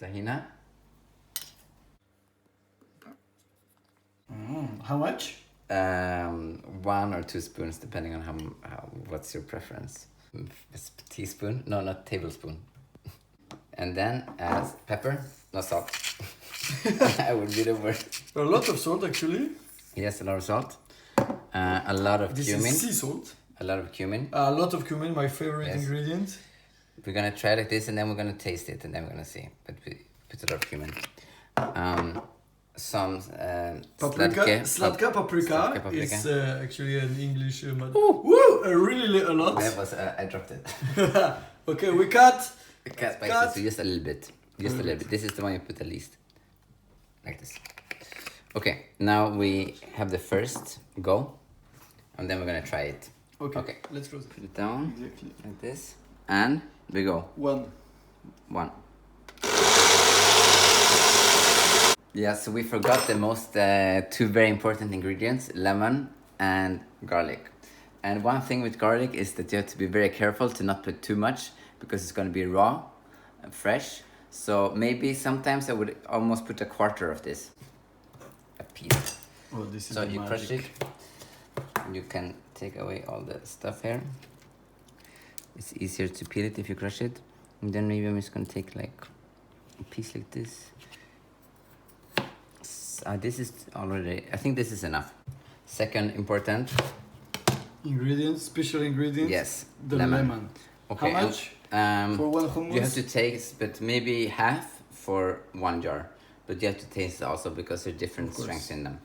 tahina. How much? 1 or 2 spoons, depending on how what's your preference. Teaspoon? No, not tablespoon. And then pepper, no salt. I would be the worst. A lot of salt actually. Yes, a lot of salt. A lot of cumin. This is sea salt. A lot of cumin. A lot of cumin, my favorite ingredient. We're gonna try like this, and then we're gonna taste it, and then we're gonna see. But we put a lot of cumin. Some paprika. Sladka paprika is actually an English. Really a lot. That was I dropped it. Okay, we cut. Cut spices, so just a little bit. Just a little bit. This is the one you put the least. Like this. Okay, now we have the first go, and then we're gonna try it. Okay. Let's close it. Put it down. Exactly. Like this, and we go. One. Yeah, so we forgot the most 2 very important ingredients, lemon and garlic. And one thing with garlic is that you have to be very careful to not put too much, because it's going to be raw and fresh. So maybe sometimes I would almost put a quarter of this, a piece. Oh, this is so you magic. crush it. You can take away all the stuff here. It's easier to peel it if you crush it. And then maybe I'm just going to take like a piece like this. This is already, I think this is enough. Second important ingredient, special ingredient. Yes, the lemon. Okay. How much? For one hummus? You have to taste, but maybe half for 1 jar. But you have to taste also, because there's different strengths in them.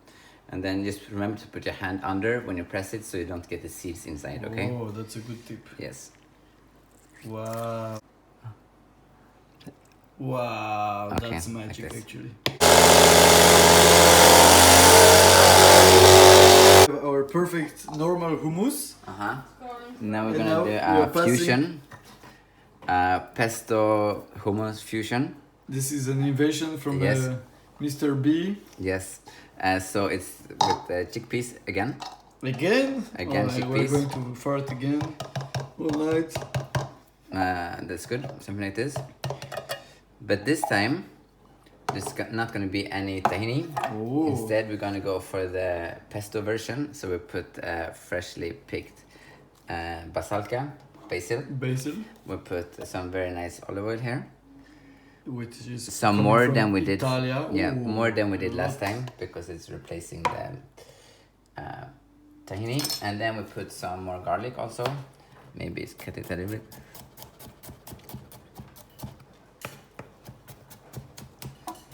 And then just remember to put your hand under when you press it, so you don't get the seeds inside. Okay. Oh, that's a good tip. Yes. Wow. Wow, Okay, that's magic like actually. Our perfect normal hummus. Now we're gonna do a fusion. Pesto hummus fusion. This is an invention from Mr. B. Yes. So it's with chickpeas again. Again, chickpeas. We're going to fart again all night. That's good. Something like this. But this time, there's not going to be any tahini. Oh. Instead, we're going to go for the pesto version. So we put freshly picked basil. Basil. We put some very nice olive oil here. Which is some more than we did. Italia. Yeah, Ooh, more than we did last time, because it's replacing the tahini. And then we put some more garlic also. Maybe it's cut it a little bit.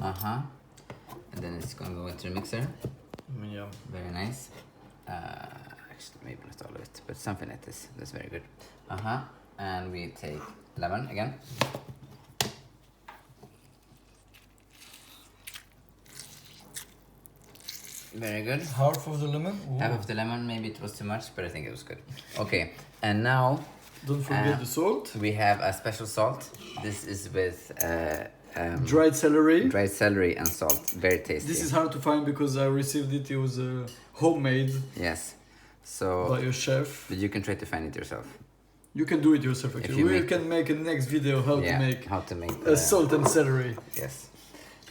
And then it's going to go into the mixer. Yeah. Very nice. Actually, maybe not all of it, but something like this. That's very good. And we take lemon again. Very good. Half of the lemon. Ooh. Half of the lemon. Maybe it was too much, but I think it was good. Okay, and now don't forget the salt. We have a special salt. This is with dried celery. Dried celery and salt. Very tasty. This is hard to find because I received it. It was homemade. Yes. So by a chef. But you can try to find it yourself. You can do it yourself actually. We can make a next video how to make salt and celery. Yes.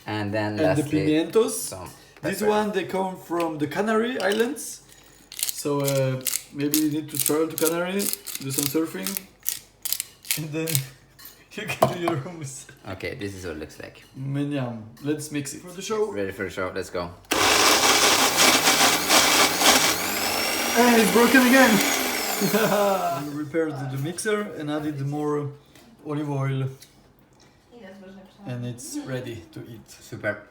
And then lastly, the pimientos. This one they come from the Canary Islands. So maybe you need to travel to Canary, do some surfing, and then you can do your hummus. Okay, this is what it looks like. Menyam. Let's mix it for the show. Ready for the show? Let's go. And it's broken again. We repaired the mixer and added more olive oil. And it's ready to eat. Super.